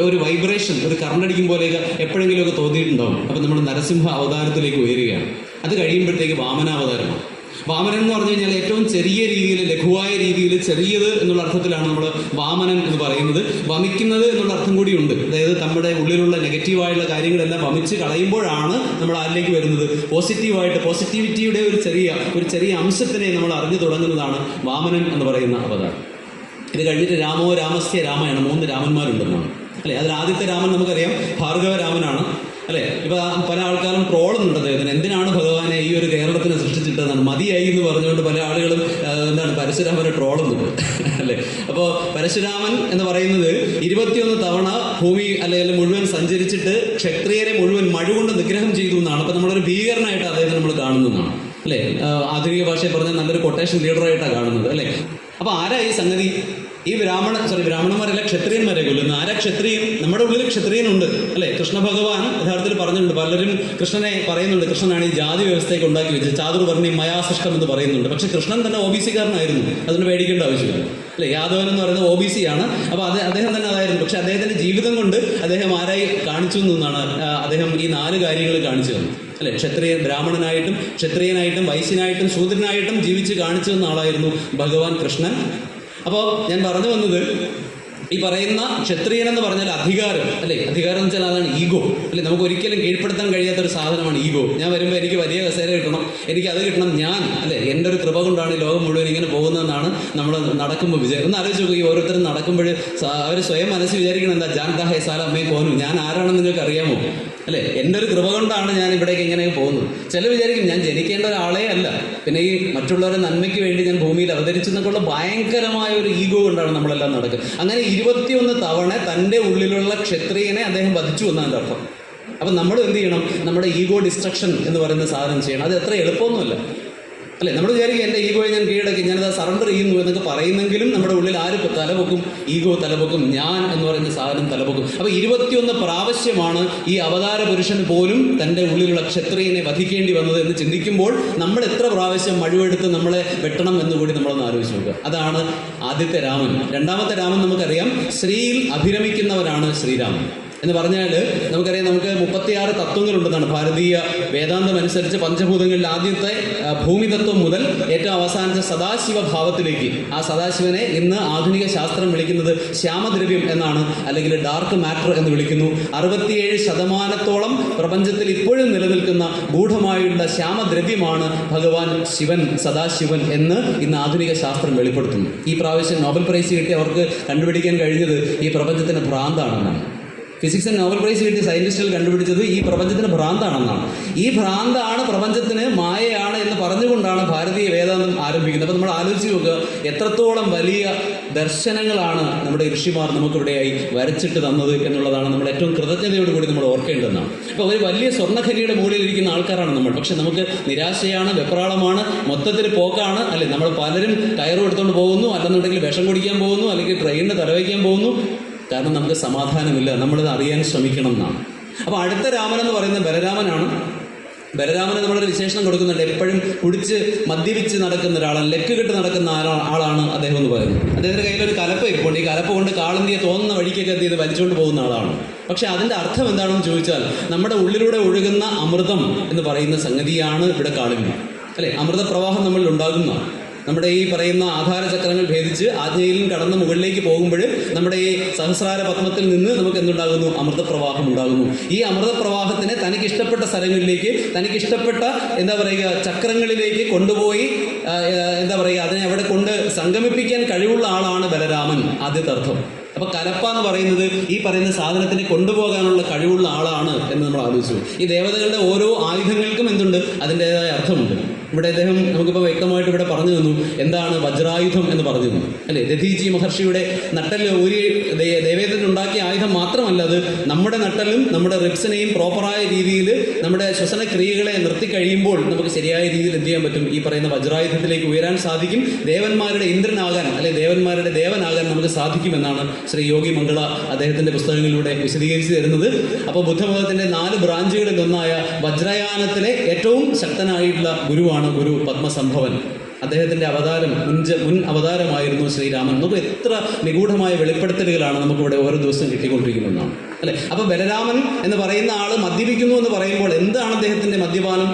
B: ഒരു വൈബ്രേഷൻ, ഒരു കറണ്ടടിക്കും പോലെയൊക്കെ എപ്പോഴെങ്കിലുമൊക്കെ തോന്നിയിട്ടുണ്ടാവും. അപ്പം നമ്മൾ നരസിംഹ അവതാരത്തിലേക്ക് ഉയരുകയാണ്. അത് കഴിയുമ്പോഴത്തേക്ക് വാമനാവതാരമാണ്. വാമനൻ എന്ന് പറഞ്ഞു കഴിഞ്ഞാൽ ഏറ്റവും ചെറിയ രീതിയിൽ, ലഘുവായ രീതിയിൽ, ചെറിയത് എന്നുള്ള അർത്ഥത്തിലാണ് നമ്മൾ വാമനൻ എന്ന് പറയുന്നത്. വമിക്കുന്നത് എന്നുള്ള അർത്ഥം കൂടിയുണ്ട്. അതായത് നമ്മുടെ ഉള്ളിലുള്ള നെഗറ്റീവായുള്ള കാര്യങ്ങളെല്ലാം വമിച്ച് കളയുമ്പോഴാണ് നമ്മൾ ആരിലേക്ക് വരുന്നത്, പോസിറ്റീവായിട്ട്, പോസിറ്റിവിറ്റിയുടെ ഒരു ചെറിയ അംശത്തിനെ നമ്മൾ അറിഞ്ഞു തുടങ്ങുന്നതാണ് വാമനൻ എന്ന് പറയുന്ന അവതാരം. ഇത് കഴിഞ്ഞിട്ട് രാമോ രാമസ്യ രാമായണം, 3 രാമന്മാരുണ്ടെന്നാണ് അല്ലേ. അതിൽ ആദ്യത്തെ രാമൻ നമുക്കറിയാം ഭാർഗവരാമനാണ് അല്ലേ. ഇപ്പൊ പല ആൾക്കാരും ട്രോളുന്നുണ്ട് അദ്ദേഹത്തിന്, എന്തിനാണ് ഭഗവാനെ ഈ ഒരു കേരളത്തിനെ സൃഷ്ടിച്ചിട്ടതാണ്, മതിയായി എന്ന് പറഞ്ഞുകൊണ്ട് പല ആളുകളും പരശുരാമനെ ട്രോളുന്നുണ്ട് അല്ലേ. അപ്പോൾ പരശുരാമൻ എന്ന് പറയുന്നത് 21 തവണ ഭൂമി അല്ലെങ്കിൽ മുഴുവൻ സഞ്ചരിച്ചിട്ട് ക്ഷത്രിയരെ മുഴുവൻ മഴ കൊണ്ട് നിഗ്രഹം ചെയ്തു എന്നാണ്. അപ്പൊ നമ്മളൊരു ഭീകരനായിട്ട് അദ്ദേഹത്തെ നമ്മൾ കാണുന്നതാണ് അല്ലേ. ആധുനിക ഭാഷയിൽ പറഞ്ഞാൽ നല്ലൊരു കൊട്ടേഷൻ ലീഡറായിട്ടാണ് കാണുന്നത് അല്ലേ. അപ്പൊ ആരാ ഈ സംഗതി, ഈ ബ്രാഹ്മണന്മാരല്ല ക്ഷത്രിയന്മാരെ കൊല്ലുന്നു. ആരാ ക്ഷത്രിയൻ? നമ്മുടെ ഉള്ളിൽ ക്ഷത്രിയനുണ്ട് അല്ലെ. കൃഷ്ണ ഭഗവാൻ യഥാർത്ഥത്തിൽ പറഞ്ഞിട്ടുണ്ട്, പലരും കൃഷ്ണനെ പറയുന്നുണ്ട്, കൃഷ്ണനാണ് ഈ ജാതി വ്യവസ്ഥയൊക്കെ ഉണ്ടാക്കി വെച്ചത്, ചാതുർവർണ്ണി മയാസൃഷ്ടം എന്ന് പറയുന്നുണ്ട്. പക്ഷെ കൃഷ്ണൻ തന്നെ OBC കാരനായിരുന്നു, അതിന് പേടിക്കേണ്ട ആവശ്യമില്ല അല്ലെ. യാദവൻ എന്ന് പറയുന്നത് OBC ആണ്. അപ്പോൾ അദ്ദേഹം തന്നെ അതായിരുന്നു. പക്ഷെ അദ്ദേഹത്തിന്റെ ജീവിതം കൊണ്ട് അദ്ദേഹം ആരായി കാണിച്ചു എന്നാണ്, അദ്ദേഹം ഈ 4 കാര്യങ്ങൾ കാണിച്ചു തന്നു അല്ലെ. ബ്രാഹ്മണനായിട്ടും ക്ഷത്രിയനായിട്ടും വൈശ്യനായിട്ടും ശൂദ്രനായിട്ടും ജീവിച്ച് കാണിച്ചു തന്ന ആളായിരുന്നു ഭഗവാൻ കൃഷ്ണൻ. അപ്പോൾ ഞാൻ പറഞ്ഞു വന്നത്, ഈ പറയുന്ന ക്ഷത്രിയൻ എന്ന് പറഞ്ഞാൽ അധികാരം അല്ലേ. അധികാരം എന്ന് വെച്ചാൽ അതാണ് ഈഗോ അല്ലെ. നമുക്ക് ഒരിക്കലും കീഴ്പ്പെടുത്താൻ കഴിയാത്തൊരു സാധനമാണ് ഈഗോ. ഞാൻ വരുമ്പോൾ എനിക്ക് വലിയ കസേര കിട്ടണം, എനിക്ക് അത് കിട്ടണം, ഞാൻ അല്ലെ, എൻ്റെ ഒരു കൃപ കൊണ്ടാണ് ഈ ലോകം മുഴുവൻ ഇങ്ങനെ പോകുന്നതെന്നാണ് നമ്മൾ നടക്കുമ്പോൾ വിചാരം. ഒന്ന് ആലോചിച്ച് നോക്കുക, ഈ ഓരോരുത്തരും നടക്കുമ്പോൾ അവർ സ്വയം മനസ്സിൽ വിചാരിക്കണം, എന്താ ജാൻതാ ഹേ സാല അമ്മയെ കോനു, ഞാൻ ആരാണെന്ന് നിങ്ങൾക്ക് അറിയാമോ അല്ലെ. എൻ്റെ ഒരു കൃപ കൊണ്ടാണ് ഞാൻ ഇവിടേക്ക് ഇങ്ങനെ പോകുന്നത്. ചില വിചാരിക്കും ഞാൻ ജനിക്കേണ്ട ഒരാളെ അല്ല, പിന്നെ ഈ മറ്റുള്ളവരുടെ നന്മയ്ക്ക് വേണ്ടി ഞാൻ ഭൂമിയിൽ അവതരിച്ചു എന്നൊക്കെയുള്ള ഭയങ്കരമായ ഒരു ഈഗോ കൊണ്ടാണ് നമ്മളെല്ലാം നടക്കുന്നത്. അങ്ങനെ 21 തവണ തൻ്റെ ഉള്ളിലുള്ള ക്ഷത്രിയനെ അദ്ദേഹം വധിച്ചു എന്നാണ് അർത്ഥം. അപ്പം നമ്മൾ എന്ത് ചെയ്യണം, നമ്മുടെ ഈഗോ ഡിസ്ട്രക്ഷൻ എന്ന് പറയുന്ന സാധനം ചെയ്യണം. അത് എത്ര എളുപ്പമൊന്നുമല്ല അല്ലെ. നമ്മൾ വിചാരിക്കും എൻ്റെ ഈഗോയെ ഞാൻ കീഴടക്കി, ഞാനത് സറണ്ടർ ചെയ്യുന്നു എന്നൊക്കെ പറയുന്നെങ്കിലും നമ്മുടെ ഉള്ളിൽ ആര് തലപൊക്കും, ഈഗോ തലപൊക്കും, ഞാൻ എന്ന് പറയുന്ന സാധനം തലപൊക്കും. അപ്പോൾ 21 പ്രാവശ്യമാണ് ഈ അവതാര പുരുഷന് പോലും തൻ്റെ ഉള്ളിലുള്ള ക്ഷത്രിയനെ വധിക്കേണ്ടി വന്നത് എന്ന് ചിന്തിക്കുമ്പോൾ നമ്മൾ എത്ര പ്രാവശ്യം മഴുവെടുത്ത് നമ്മളെ വെട്ടണം എന്നുകൂടി നമ്മളൊന്ന് ആലോചിച്ച് നോക്കുക. അതാണ് ആദ്യത്തെ രാമൻ. രണ്ടാമത്തെ രാമൻ നമുക്കറിയാം, ശ്രീയിൽ അഭിരമിക്കുന്നവനാണ് ശ്രീരാമൻ എന്ന് പറഞ്ഞാൽ നമുക്കറിയാം, നമുക്ക് 36 തത്വങ്ങളുണ്ടെന്നാണ് ഭാരതീയ വേദാന്തം അനുസരിച്ച്. പഞ്ചഭൂതങ്ങളിൽ ആദ്യത്തെ ഭൂമി തത്വം മുതൽ ഏറ്റവും അവസാനത്തെ സദാശിവ ഭാവത്തിലേക്ക്, ആ സദാശിവനെ ഇന്ന് ആധുനിക ശാസ്ത്രം വിളിക്കുന്നത് ശ്യാമദ്രവ്യം എന്നാണ്, അല്ലെങ്കിൽ ഡാർക്ക് മാറ്റർ എന്ന് വിളിക്കുന്നു. 67% പ്രപഞ്ചത്തിൽ ഇപ്പോഴും നിലനിൽക്കുന്ന ഗൂഢമായുള്ള ശ്യാമദ്രവ്യമാണ് ഭഗവാൻ ശിവൻ, സദാശിവൻ എന്ന് ഇന്ന് ആധുനിക ശാസ്ത്രം വെളിപ്പെടുത്തുന്നു. ഈ പ്രാവശ്യം നോബൽ പ്രൈസ് കിട്ടി അവർക്ക് കണ്ടുപിടിക്കാൻ കഴിഞ്ഞത് ഈ പ്രപഞ്ചത്തിന് ഭ്രാന്താണെന്നാണ്. ഫിസിക്സിന് നോബൽ പ്രൈസ് കിട്ടിയ സയന്റിസ്റ്റുകൾ കണ്ടുപിടിച്ചത് ഈ പ്രപഞ്ചത്തിന് ഭ്രാന്താണെന്നാണ്. ഈ ഭ്രാന്താണ് പ്രപഞ്ചത്തിന് മായയാണ് എന്ന് പറഞ്ഞുകൊണ്ടാണ് ഭാരതീയ വേദാന്തം ആരംഭിക്കുന്നത്. അപ്പോൾ നമ്മൾ ആലോചിച്ച് നോക്കുക, എത്രത്തോളം വലിയ ദർശനങ്ങളാണ് നമ്മുടെ ഋഷിമാർ നമുക്കിവിടെയായി വരച്ചിട്ട് തന്നത് എന്നുള്ളതാണ് നമ്മൾ ഏറ്റവും കൃതജ്ഞതയോടുകൂടി നമ്മൾ ഓർക്കേണ്ടതെന്നാണ്. അപ്പോൾ ഒരു വലിയ സ്വർണ്ണഖനിയുടെ മുകളിലിരിക്കുന്ന ആൾക്കാരാണ് നമ്മൾ. പക്ഷെ നമുക്ക് നിരാശയാണ്, വെപ്രാളമാണ്, മൊത്തത്തിൽ പോക്കാണ് അല്ലെ. നമ്മൾ പലരും കയറും എടുത്തുകൊണ്ട് പോകുന്നു, അല്ലെന്നുണ്ടെങ്കിൽ വിഷം കുടിക്കാൻ പോകുന്നു, അല്ലെങ്കിൽ ട്രെയിനിന് തലവയ്ക്കാൻ പോകുന്നു. കാരണം നമുക്ക് സമാധാനമില്ല, നമ്മളിത് അറിയാൻ ശ്രമിക്കണം എന്നാണ്. അപ്പോൾ അടുത്ത രാമൻ എന്ന് പറയുന്നത് ബലരാമനാണ്. ബലരാമന് നമ്മളൊരു വിശേഷണം കൊടുക്കുന്നുണ്ട്, എപ്പോഴും കുടിച്ച് മദ്യപിച്ച് നടക്കുന്ന ഒരാളാണ്, ലെക്ക് കെട്ട് നടക്കുന്ന ആളാണ് അദ്ദേഹം എന്ന് പറയുന്നത്. അദ്ദേഹത്തിൻ്റെ കയ്യിലൊരു കലപ്പ ഇരിപ്പുണ്ട്. ഈ കലപ്പ കൊണ്ട് കാളന്തിയെ തോന്നുന്ന വഴിക്കൊക്കെ എന്ത് ചെയ്ത് വലിച്ചുകൊണ്ട് പോകുന്ന ആളാണ്. പക്ഷെ അതിൻ്റെ അർത്ഥം എന്താണെന്ന് ചോദിച്ചാൽ, നമ്മുടെ ഉള്ളിലൂടെ ഒഴുകുന്ന അമൃതം എന്ന് പറയുന്ന സംഗതിയാണ് ഇവിടെ കാണുന്നത് അല്ലേ. അമൃതപ്രവാഹം നമ്മളിൽ ഉണ്ടാകുന്ന നമ്മുടെ ഈ പറയുന്ന ആധാരചക്രങ്ങൾ ഭേദിച്ച് ആജ്ഞയിലും കടന്ന് മുകളിലേക്ക് പോകുമ്പോൾ നമ്മുടെ ഈ സഹസ്രാര പത്മത്തിൽ നിന്ന് നമുക്ക് എന്തുണ്ടാകുന്നു? അമൃതപ്രവാഹം ഉണ്ടാകുന്നു. ഈ അമൃതപ്രവാഹത്തിനെ തനിക്കിഷ്ടപ്പെട്ട സ്ഥലങ്ങളിലേക്ക്, തനിക്കിഷ്ടപ്പെട്ട എന്താ പറയുക ചക്രങ്ങളിലേക്ക് കൊണ്ടുപോയി എന്താ പറയുക അതിനെ അവിടെ കൊണ്ട് സംഗമിപ്പിക്കാൻ കഴിവുള്ള ആളാണ് ബലരാമൻ. ആദ്യത്തെ അർത്ഥം. അപ്പൊ കലപ്പ എന്ന് പറയുന്നത് ഈ പറയുന്ന സാധനത്തിനെ കൊണ്ടുപോകാനുള്ള കഴിവുള്ള ആളാണ് എന്ന് നമ്മൾ ആലോചിച്ചു. ഈ ദേവതകളുടെ ഓരോ ആയുധങ്ങൾക്കും എന്തുണ്ട്? അതിൻ്റെതായ അർത്ഥമുണ്ട്. ഇവിടെ അദ്ദേഹം നമുക്കിപ്പോൾ വ്യക്തമായിട്ട് ഇവിടെ പറഞ്ഞു തന്നു എന്താണ് വജ്രായുധം എന്ന് പറഞ്ഞു തന്നു അല്ലേ. ദധീജി മഹർഷിയുടെ നട്ടല് ഒരു ദേവേന്ദ്രൻ ഉണ്ടാക്കിയ ആയുധം മാത്രമല്ല, അത് നമ്മുടെ നട്ടലും നമ്മുടെ റിബ്സിനെയും പ്രോപ്പറായ രീതിയിൽ നമ്മുടെ ശ്വസനക്രിയകളെ നിർത്തി കഴിയുമ്പോൾ നമുക്ക് ശരിയായ രീതിയിൽ എന്ത് ചെയ്യാൻ പറ്റും? ഈ പറയുന്ന വജ്രായുധത്തിലേക്ക് ഉയരാൻ സാധിക്കും. ദേവന്മാരുടെ ഇന്ദ്രനാകാൻ അല്ലെ ദേവന്മാരുടെ ദേവനാകാൻ നമുക്ക് സാധിക്കുമെന്നാണ് ശ്രീ യോഗി മംഗള അദ്ദേഹത്തിന്റെ പുസ്തകങ്ങളിലൂടെ വിശദീകരിച്ചു തരുന്നത്. അപ്പോൾ ബുദ്ധമതത്തിന്റെ 4 ബ്രാഞ്ചുകളിൽ ഒന്നായ വജ്രയാനത്തിലെ ഏറ്റവും ശക്തനായിട്ടുള്ള ഗുരുവാണ് ഗുരു പത്മസംഭവൻ. അദ്ദേഹത്തിന്റെ അവതാരം മുൻ അവതാരമായിരുന്നു ശ്രീരാമൻ. നമുക്ക് എത്ര നിഗൂഢമായ വെളിപ്പെടുത്തലുകളാണ് നമുക്കിവിടെ ഓരോ ദിവസം കിട്ടിക്കൊണ്ടിരിക്കുന്നതെന്നാണ് അല്ലെ. അപ്പൊ ബലരാമൻ എന്ന് പറയുന്ന ആള് മദ്യപിക്കുന്നു എന്ന് പറയുമ്പോൾ എന്താണ് അദ്ദേഹത്തിന്റെ മദ്യപാനം?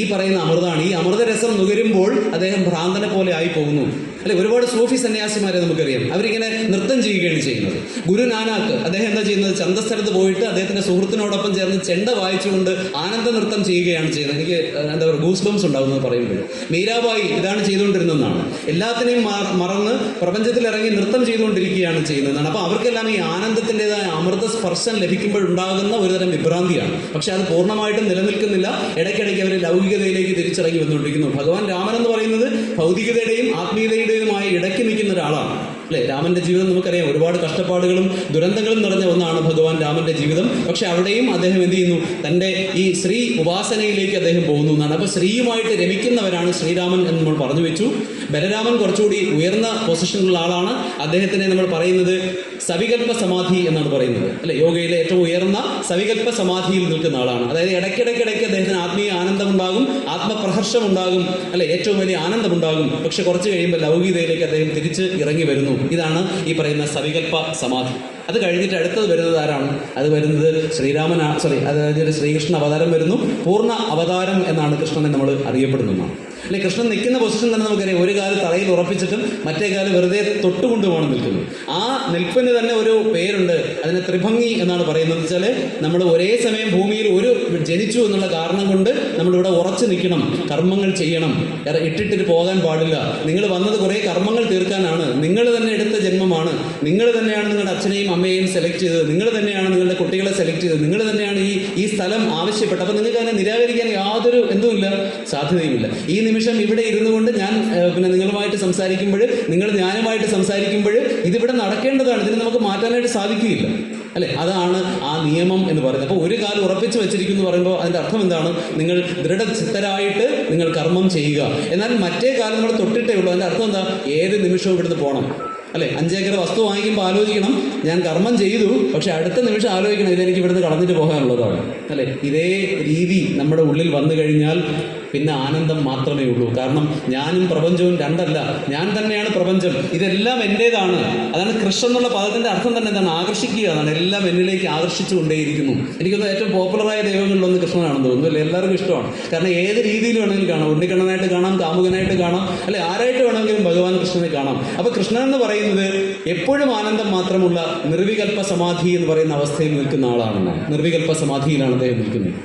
B: ഈ പറയുന്ന അമൃതാണ്. ഈ അമൃതരസം നുകരുമ്പോൾ അദ്ദേഹം ഭ്രാന്തനെ പോലെ ആയി പോകുന്നു അല്ലെ. ഒരുപാട് സൂഫി സന്യാസിമാരെ നമുക്കറിയാം, അവരിങ്ങനെ നൃത്തം ചെയ്യുകയാണ് ചെയ്യുന്നത്. ഗുരു നാനാക്ക് അദ്ദേഹം എന്താ ചെയ്യുന്നത്? ചന്തസ്ഥലത്ത് പോയിട്ട് അദ്ദേഹത്തിന്റെ സുഹൃത്തിനോടൊപ്പം ചേർന്ന് ചെണ്ട വായിച്ചുകൊണ്ട് ആനന്ദ നൃത്തം ചെയ്യുകയാണ് ചെയ്യുന്നത്. എനിക്ക് എന്താ പറയുക ഗൂസ് ബംസ് ഉണ്ടാകുന്നത് പറയുമ്പോൾ. മീരാബായി ഇതാണ് ചെയ്തുകൊണ്ടിരുന്നതെന്നാണ്. എല്ലാത്തിനെയും മറന്ന് പ്രപഞ്ചത്തിൽ ഇറങ്ങി നൃത്തം ചെയ്തുകൊണ്ടിരിക്കുകയാണ് ചെയ്യുന്നതെന്നാണ്. അപ്പോൾ അവർക്കെല്ലാം ഈ ആനന്ദത്തിൻ്റെതായ അമൃത സ്പർശം ലഭിക്കുമ്പോഴുണ്ടാകുന്ന ഒരുതരം വിഭ്രാന്തിയാണ്. പക്ഷെ അത് പൂർണ്ണമായിട്ടും നിലനിൽക്കുന്നില്ല. ഇടയ്ക്കിടയ്ക്ക് അവർ ലൗകികതയിലേക്ക് തിരിച്ചിറങ്ങി വന്നുകൊണ്ടിരിക്കുന്നു. ഭഗവാൻ രാമൻ എന്ന് പറയുന്നത് ഭൗതികതയുടെയും ആത്മീയതയുടെയുമായി ഇടയ്ക്ക് നിൽക്കുന്ന ഒരാളാണ് അല്ലെ. രാമന്റെ ജീവിതം നമുക്കറിയാം, ഒരുപാട് കഷ്ടപ്പാടുകളും ദുരന്തങ്ങളും നിറഞ്ഞ ഒന്നാണ് ഭഗവാൻ രാമന്റെ ജീവിതം. പക്ഷെ അവിടെയും അദ്ദേഹം എന്ത് ചെയ്യുന്നു? തന്റെ ഈ ശ്രീ ഉപാസനയിലേക്ക് അദ്ദേഹം പോകുന്നു എന്നാണ്. അപ്പൊ ശ്രീയുമായിട്ട് രമിക്കുന്നവരാണ് ശ്രീരാമൻ എന്ന് നമ്മൾ പറഞ്ഞു വെച്ചു. ബലരാമൻ കുറച്ചുകൂടി ഉയർന്ന പൊസിഷനിലുള്ള ആളാണ്. അദ്ദേഹത്തിനെ നമ്മൾ പറയുന്നത് സവികൽപ്പ സമാധി എന്നാണ് പറയുന്നത് അല്ലെ. യോഗയിലെ ഏറ്റവും ഉയർന്ന സവികൽപ്പ സമാധിയിൽ നിൽക്കുന്ന ആളാണ്. അതായത് ഇടയ്ക്കിടയ്ക്കിടയ്ക്ക് അദ്ദേഹത്തിന് ആത്മീയ ആനന്ദം ഉണ്ടാകും, ആത്മപ്രഹർഷം ഉണ്ടാകും അല്ലെ, ഏറ്റവും വലിയ ആനന്ദം ഉണ്ടാകും. പക്ഷെ കുറച്ച് കഴിയുമ്പോൾ ലൗകികതയിലേക്ക് അദ്ദേഹം തിരിച്ച് ഇറങ്ങി വരുന്നു. ഇതാണ് ഈ പറയുന്ന സവികൽപ്പ സമാധി. അത് കഴിഞ്ഞിട്ട് അടുത്തത് വരുന്നത് ആരാണ്? അത് വരുന്നത് അത് കഴിഞ്ഞിട്ട് ശ്രീകൃഷ്ണ അവതാരം വരുന്നു. പൂർണ്ണ അവതാരം എന്നാണ് കൃഷ്ണനെ നമ്മൾ അറിയപ്പെടുന്നതാണ് അല്ലെ. കൃഷ്ണൻ നിൽക്കുന്ന പൊസിഷൻ തന്നെ നമുക്കറിയാം. ഒരു കാല് തറയിൽ ഉറപ്പിച്ചിട്ടും മറ്റേ കാല് വെറുതെ തൊട്ടുകൊണ്ടുമാണ് നിൽക്കുന്നത്. ആ നിൽപ്പിന് തന്നെ ഒരു പേരുണ്ട്, അതിനെ ത്രിഭംഗി എന്നാണ് പറയുന്നത്. വെച്ചാൽ നമ്മൾ ഒരേ സമയം ഭൂമിയിൽ ജനിച്ചു എന്നുള്ള കാരണം കൊണ്ട് നമ്മളിവിടെ ഉറച്ചു നിൽക്കണം, കർമ്മങ്ങൾ ചെയ്യണം, ഇട്ടിട്ട് പോകാൻ പാടില്ല. നിങ്ങൾ വന്നത് കുറേ കർമ്മങ്ങൾ തീർക്കാനാണ്, നിങ്ങൾ തന്നെ എടുത്ത ജന്മമാണ്, നിങ്ങൾ തന്നെയാണ് നിങ്ങളുടെ അച്ഛനെയും അമ്മയെയും സെലക്ട് ചെയ്തത്, നിങ്ങൾ തന്നെയാണ് നിങ്ങളുടെ കുട്ടികളെ സെലക്ട് ചെയ്തത്, നിങ്ങൾ തന്നെയാണ് ഈ സ്ഥലം ആവശ്യപ്പെട്ടത്. അപ്പം നിങ്ങൾക്ക് അതിനെ നിരാകരിക്കാൻ യാതൊരു എന്തുമില്ല, സാധ്യതയുമില്ല. ഈ നിമിഷം ഇവിടെ ഇരുന്നു കൊണ്ട് ഞാൻ നിങ്ങളുമായിട്ട് സംസാരിക്കുമ്പോൾ, നിങ്ങൾ ഞാനുമായിട്ട് സംസാരിക്കുമ്പോൾ ഇതിവിടെ നടക്കേണ്ടതാണ്. ഇതിനെ നമുക്ക് മാറ്റാനായിട്ട് സാധിക്കുകയില്ല അല്ലെ. അതാണ് ആ നിയമം എന്ന് പറയുന്നത്. അപ്പോൾ ഒരു കാലം ഉറപ്പിച്ച് വെച്ചിരിക്കുന്നു എന്ന് പറയുമ്പോൾ അതിൻ്റെ അർത്ഥം എന്താണ്? നിങ്ങൾ ദൃഢചിത്തരായിട്ട് നിങ്ങൾ കർമ്മം ചെയ്യുക. എന്നാൽ മറ്റേ കാലം നമ്മൾ തൊട്ടിട്ടേ ഉള്ളൂ. അതിൻ്റെ അർത്ഥം എന്താ? ഏത് നിമിഷവും ഇവിടുന്ന് പോകണം അല്ലെ. 5 ഏക്കർ വസ്തു വാങ്ങിക്കുമ്പോൾ ആലോചിക്കണം, ഞാൻ കർമ്മം ചെയ്തു, പക്ഷെ അടുത്ത നിമിഷം ആലോചിക്കണം ഇതെനിക്ക് ഇവിടുന്ന് കളഞ്ഞിട്ട് പോകാനുള്ളതാണ് അല്ലെ. ഇതേ രീതി നമ്മുടെ ഉള്ളിൽ വന്നു കഴിഞ്ഞാൽ പിന്നെ ആനന്ദം മാത്രമേ ഉള്ളൂ. കാരണം ഞാനും പ്രപഞ്ചവും രണ്ടല്ല, ഞാൻ തന്നെയാണ് പ്രപഞ്ചം, ഇതെല്ലാം എൻ്റേതാണ്. അതാണ് കൃഷ്ണൻ എന്നുള്ള പദത്തിന്റെ അർത്ഥം തന്നെ എന്താണ്? ആകർഷിക്കുക എന്നാണ്. എല്ലാം എന്നിലേക്ക് ആകർഷിച്ചു കൊണ്ടേയിരിക്കുന്നു. എനിക്കൊന്ന് ഏറ്റവും പോപ്പുലറായ ദൈവങ്ങളിലൊന്ന് കൃഷ്ണനാണെന്ന് തോന്നുന്നു അല്ലെ. എല്ലാവർക്കും ഇഷ്ടമാണ്. കാരണം ഏത് രീതിയിൽ വേണമെങ്കിലും കാണാം. ഉണ്ണിക്കണ്ണനായിട്ട് കാണാം, കാമുകനായിട്ട് കാണാം അല്ലെ, ആരായിട്ട് വേണമെങ്കിലും ഭഗവാൻ കൃഷ്ണനെ കാണാം. അപ്പൊ കൃഷ്ണൻ എന്ന് പറയുന്നത് എപ്പോഴും ആനന്ദം മാത്രമുള്ള നിർവികൽപ്പ സമാധി എന്ന് പറയുന്ന അവസ്ഥയിൽ നിൽക്കുന്ന ആളാണെന്നാണ്. നിർവികൽപ്പ സമാധിയിലാണ് അദ്ദേഹം നിൽക്കുന്നത്.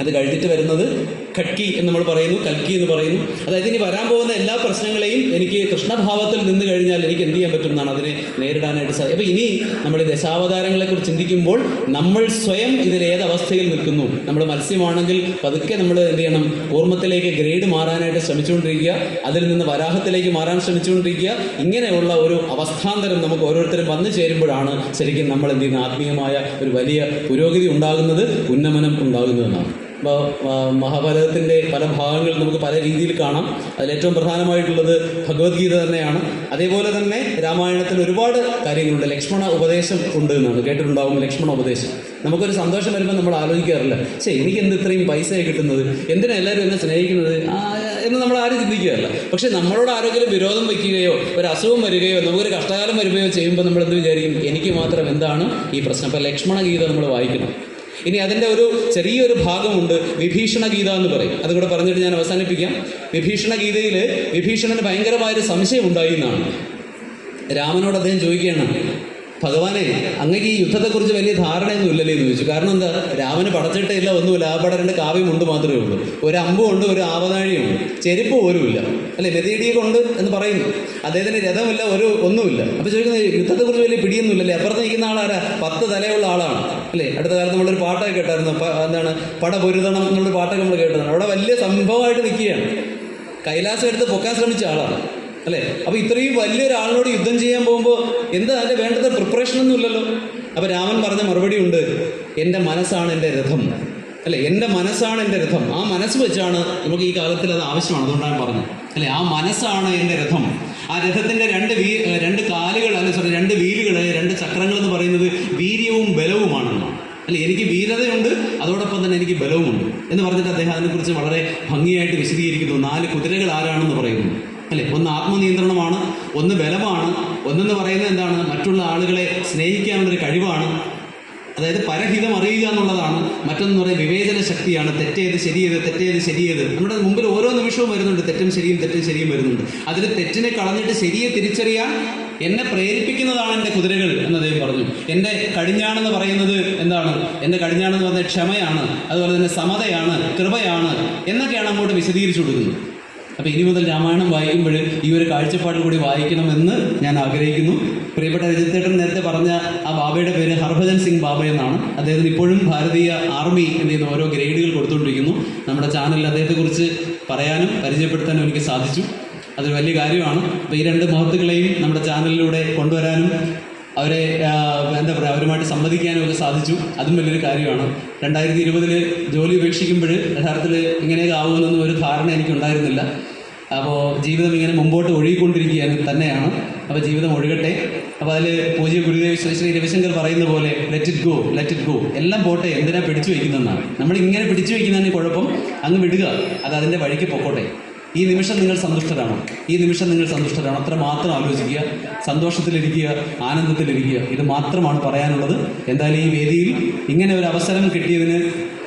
B: അത് കഴിഞ്ഞിട്ട് വരുന്നത് ഖഡ്കി എന്ന് നമ്മൾ പറയുന്നു, കൽക്കി എന്ന് പറയുന്നു. അതായത് ഇനി വരാൻ പോകുന്ന എല്ലാ പ്രശ്നങ്ങളെയും എനിക്ക് കൃഷ്ണഭാവത്തിൽ നിന്ന് കഴിഞ്ഞാൽ എനിക്ക് എന്ത് ചെയ്യാൻ പറ്റും എന്നാണ്, അതിനെ നേരിടാനായിട്ട് സാധിക്കും. അപ്പോൾ ഇനി നമ്മൾ ദശാവതാരങ്ങളെ കുറിച്ച് ചിന്തിക്കുമ്പോൾ നമ്മൾ സ്വയം ഇതിൽ ഏതവസ്ഥയിൽ നിൽക്കുന്നു. നമ്മൾ മത്സ്യമാണെങ്കിൽ പതുക്കെ നമ്മൾ എന്ത് ചെയ്യണം? കൂർമ്മത്തിലേക്ക് ഗ്രേഡ് മാറാനായിട്ട് ശ്രമിച്ചുകൊണ്ടിരിക്കുക, അതിൽ നിന്ന് വരാഹത്തിലേക്ക് മാറാൻ ശ്രമിച്ചുകൊണ്ടിരിക്കുക. ഇങ്ങനെയുള്ള ഒരു അവസ്ഥാന്തരം നമുക്ക് ഓരോരുത്തരും വന്നു ചേരുമ്പോഴാണ് ശരിക്കും നമ്മൾ എന്ത് ചെയ്യുന്ന ആത്മീയമായ ഒരു വലിയ പുരോഗതി ഉണ്ടാകുന്നത്, ഉന്നമനം ഉണ്ടാകുന്നതെന്നാണ്. മഹാഭാരതത്തിൻ്റെ പല ഭാഗങ്ങൾ നമുക്ക് പല രീതിയിൽ കാണാം. അതിലേറ്റവും പ്രധാനമായിട്ടുള്ളത് ഭഗവത്ഗീത തന്നെയാണ്. അതേപോലെ തന്നെ രാമായണത്തിൽ ഒരുപാട് കാര്യങ്ങളുണ്ട്. ലക്ഷ്മണ ഉപദേശം ഉണ്ട് എന്നാണ് കേട്ടിട്ടുണ്ടാവും. ലക്ഷ്മണ ഉപദേശം നമുക്കൊരു സന്തോഷം വരുമ്പോൾ നമ്മൾ ആലോചിക്കാറില്ല, എനിക്ക് എന്ത് ഇത്രയും പൈസ കിട്ടുന്നത്, എന്തിനാണ് എല്ലാവരും എന്നെ സ്നേഹിക്കുന്നത് എന്ന് നമ്മൾ ആരും ചിന്തിക്കുകയല്ല. പക്ഷെ നമ്മളോട് ആരെങ്കിലും വിരോധം വയ്ക്കുകയോ ഒരു അസുഖം വരികയോ നമുക്കൊരു കഷ്ടകാലം വരികയോ ചെയ്യുമ്പോൾ നമ്മൾ എന്ത് വിചാരിക്കും? എനിക്ക് മാത്രം എന്താണ് ഈ പ്രശ്നം? അപ്പം ലക്ഷ്മണ ഗീത നമ്മൾ വായിക്കണം. ഇനി അതിൻ്റെ ഒരു ചെറിയൊരു ഭാഗമുണ്ട്, വിഭീഷണ ഗീത എന്ന് പറയും. അതുകൂടെ പറഞ്ഞിട്ട് ഞാൻ അവസാനിപ്പിക്കാം. വിഭീഷണ ഗീതയിൽ വിഭീഷണന് ഭയങ്കരമായൊരു സംശയം ഉണ്ടായി എന്നാണ്. രാമനോട് അദ്ദേഹം ചോദിക്കുകയാണ്, ഭഗവാനെ, അങ്ങക്ക് ഈ യുദ്ധത്തെക്കുറിച്ച് വലിയ ധാരണയൊന്നും ഇല്ലല്ലേ എന്ന് ചോദിച്ചു. കാരണം എന്താ, രാമന് പടച്ചിട്ടില്ല, ഒന്നുമില്ല. ആ പടം 2 കാവ്യമുണ്ട് മാത്രമേ ഉള്ളൂ. ഒരു അമ്പുണ്ട്, ഒരു ആവതാഴിയുണ്ട്, ചെരുപ്പ് പോലുമില്ല, അല്ലെ, മെതിയിടിയൊക്കെ ഉണ്ട് എന്ന് പറയുന്നു. അദ്ദേഹത്തിന് രഥമില്ല, ഒന്നുമില്ല. അപ്പോൾ ചോദിക്കുന്നത്, യുദ്ധത്തെക്കുറിച്ച് വലിയ പിടിയൊന്നുമില്ലല്ലേ? അപ്പുറത്ത് നിൽക്കുന്ന ആളാരാ? 10 തലയുള്ള ആളാണ്, അല്ലേ? അടുത്ത കാലത്ത് നമ്മളൊരു പാട്ടൊക്കെ കേട്ടായിരുന്നു, എന്താണ്, പടപൊരുതണം എന്നുള്ളൊരു പാട്ടൊക്കെ നമ്മൾ കേട്ടതാണ്. അവിടെ വലിയ സംഭവമായിട്ട് നിൽക്കുകയാണ്. കൈലാസം എടുത്ത് പൊക്കാൻ ശ്രമിച്ച ആളാണ്, അല്ലേ? അപ്പോൾ ഇത്രയും വലിയൊരാളിനോട് യുദ്ധം ചെയ്യാൻ പോകുമ്പോൾ എന്താ അതിൻ്റെ വേണ്ടത് പ്രിപ്പറേഷൻ ഒന്നും ഇല്ലല്ലോ. അപ്പോൾ രാമൻ പറഞ്ഞ മറുപടി ഉണ്ട്, എൻ്റെ മനസ്സാണ് എൻ്റെ രഥം, അല്ലേ? എൻ്റെ മനസ്സാണ് എൻ്റെ രഥം. ആ മനസ്സ് വെച്ചാണ് നമുക്ക് ഈ കാലത്തിൽ അത് ആവശ്യമാണ്. അതുകൊണ്ടാണ് പറഞ്ഞത്, അല്ലേ? ആ മനസ്സാണ് എൻ്റെ രഥം. ആ രഥത്തിൻ്റെ 2 കാലുകൾ, അല്ലെ, 2 വീലുകൾ, 2 ചക്രങ്ങൾ എന്ന് പറയുന്നത് വീര്യവും ബലവുമാണെന്നാണ്, അല്ലെ? എനിക്ക് വീരതയുണ്ട്, അതോടൊപ്പം തന്നെ എനിക്ക് ബലവുമുണ്ട് എന്ന് പറഞ്ഞിട്ട് അദ്ദേഹം അതിനെക്കുറിച്ച് വളരെ ഭംഗിയായിട്ട് വിശദീകരിക്കുന്നു. 4 കുതിരകൾ ആരാണെന്ന് പറയുന്നു, അല്ലെ? ഒന്ന് ആത്മനിയന്ത്രണമാണ്, ഒന്ന് ബലമാണ്, ഒന്നെന്ന് പറയുന്നത് എന്താണ്, മറ്റുള്ള ആളുകളെ സ്നേഹിക്കാനുള്ളൊരു കഴിവാണ്, അതായത് പരഹിതം അറിയുക എന്നുള്ളതാണ്. മറ്റൊന്ന് പറയുന്നത് വിവേചന ശക്തിയാണ്. തെറ്റേത് ശരിയേത്, തെറ്റേത് ശരിയേത്. നമ്മുടെ മുമ്പിൽ ഓരോ നിമിഷവും വരുന്നുണ്ട്, തെറ്റും ശരിയും വരുന്നുണ്ട്. അതിൽ തെറ്റിനെ കളഞ്ഞിട്ട് ശരിയെ തിരിച്ചറിയാൻ എന്നെ പ്രേരിപ്പിക്കുന്നതാണ് എൻ്റെ കുതിരകൾ എന്ന് അദ്ദേഹം പറഞ്ഞു. എൻ്റെ കടിഞ്ഞാണെന്ന് പറയുന്നത് എന്താണ്? എൻ്റെ കടിഞ്ഞാണെന്ന് പറയുന്നത് ക്ഷമയാണ്, അതുപോലെ തന്നെ സമതയാണ്, കൃപയാണ് എന്നൊക്കെയാണ് അങ്ങോട്ട് വിശദീകരിച്ചു കൊടുക്കുന്നത്. അപ്പോൾ ഇനി മുതൽ രാമായണം വായിക്കുമ്പോൾ ഈ ഒരു കാഴ്ചപ്പാടിൽ കൂടി വായിക്കണമെന്ന് ഞാൻ ആഗ്രഹിക്കുന്നു. പ്രിയപ്പെട്ട രജിത്തേട്ടൻ നേരത്തെ പറഞ്ഞ ആ ബാബയുടെ പേര് ഹർഭജൻ സിംഗ് ബാബ എന്നാണ്. അദ്ദേഹത്തിന് ഇപ്പോഴും ഭാരതീയ ആർമി എന്ത് ചെയ്യുന്ന ഓരോ ഗ്രേഡുകൾ കൊടുത്തുകൊണ്ടിരിക്കുന്നു. നമ്മുടെ ചാനലിൽ അദ്ദേഹത്തെക്കുറിച്ച് പറയാനും പരിചയപ്പെടുത്താനും എനിക്ക് സാധിച്ചു. അതൊരു വലിയ കാര്യമാണ്. അപ്പോൾ ഈ 2 മഹത്തുക്കളെയും നമ്മുടെ ചാനലിലൂടെ കൊണ്ടുവരാനും അവരെ എന്താ പറയുക, അവരുമായിട്ട് സംവദിക്കാനും ഒക്കെ സാധിച്ചു. അതും വലിയൊരു കാര്യമാണ്. 2020 ജോലി ഉപേക്ഷിക്കുമ്പോൾ യഥാർത്ഥത്തിൽ ഇങ്ങനെയൊക്കെ ആവുമെന്നൊന്നും ഒരു ധാരണ എനിക്കുണ്ടായിരുന്നില്ല. അപ്പോൾ ജീവിതം ഇങ്ങനെ മുമ്പോട്ട് ഒഴുകിക്കൊണ്ടിരിക്കുക തന്നെയാണ്. അപ്പോൾ ജീവിതം ഒഴുകട്ടെ. അപ്പോൾ അതിൽ പൂജ്യ ഗുരുദേവ് ശ്രീ രവിശങ്കർ പറയുന്ന പോലെ ലെറ്റ് ഇറ്റ് ഗോ, എല്ലാം പോട്ടെ, എന്തിനാ പിടിച്ചു വയ്ക്കുന്നതെന്നാണ്. നമ്മളിങ്ങനെ പിടിച്ചു വയ്ക്കുന്നതിന് കുഴപ്പം, അങ്ങ് വിടുക, അത് അതിൻ്റെ വഴിക്ക് പൊക്കോട്ടെ. ഈ നിമിഷം നിങ്ങൾ സന്തുഷ്ടരാണ്, അത്ര മാത്രം ആലോചിക്കുക, സന്തോഷത്തിലിരിക്കുക, ആനന്ദത്തിലിരിക്കുക. ഇത് മാത്രമാണ് പറയാനുള്ളത്. എന്തായാലും ഈ വേദിയിൽ ഇങ്ങനെ ഒരു അവസരം കിട്ടിയതിന്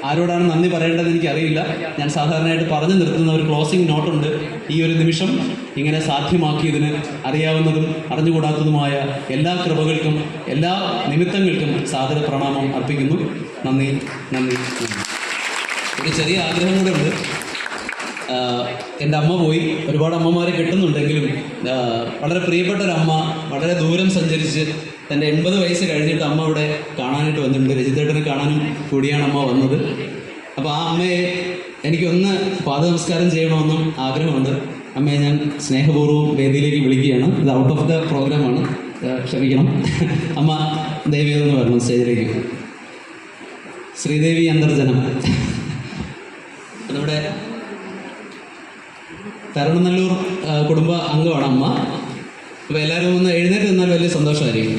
B: ആരോടാണ് നന്ദി പറയേണ്ടതെന്ന് എനിക്കറിയില്ല. ഞാൻ സാധാരണയായിട്ട് പറഞ്ഞു നിർത്തുന്ന ഒരു ക്ലോസിംഗ് നോട്ടുണ്ട്. ഈ ഒരു നിമിഷം ഇങ്ങനെ സാധ്യമാക്കിയതിന് അറിയാവുന്നതും അറിഞ്ഞുകൂടാത്തതുമായ എല്ലാ കൃപകൾക്കും എല്ലാ നിമിത്തങ്ങൾക്കും സാദര പ്രണാമം അർപ്പിക്കുന്നു. നന്ദി. ഒരു ചെറിയ ആഗ്രഹം കൂടെ ഉണ്ട്. എൻ്റെ അമ്മ പോയി, ഒരുപാട് അമ്മമാരെ കിട്ടുന്നുണ്ടെങ്കിലും വളരെ പ്രിയപ്പെട്ട ഒരമ്മ വളരെ ദൂരം സഞ്ചരിച്ച് തൻ്റെ 80 വയസ്സ് കഴിഞ്ഞിട്ട് അമ്മ ഇവിടെ കാണാനായിട്ട് വന്നിട്ടുണ്ട്. രജിത്തേട്ടനെ കാണാനും കൂടിയാണ് അമ്മ വന്നത്. അപ്പോൾ ആ അമ്മയെ എനിക്കൊന്ന് പാദനമസ്കാരം ചെയ്യണമെന്നും ആഗ്രഹമുണ്ട്. അമ്മയെ ഞാൻ സ്നേഹപൂർവ്വം വേദിയിലേക്ക് വിളിക്കുകയാണ്. ഇത് ഔട്ട് ഓഫ് ദ പ്രോഗ്രാമാണ്, ക്ഷമിക്കണം. അമ്മ ദേവിയെന്ന് വരണം സ്റ്റേജിലേക്ക്. ശ്രീദേവി അന്തർജനം. നമ്മുടെ തരണനല്ലൂർ കുടുംബ അംഗമാണ് അമ്മ. അപ്പോൾ എല്ലാവരും ഒന്ന് എഴുന്നേറ്റ് നിന്നാൽ വലിയ സന്തോഷമായിരിക്കും.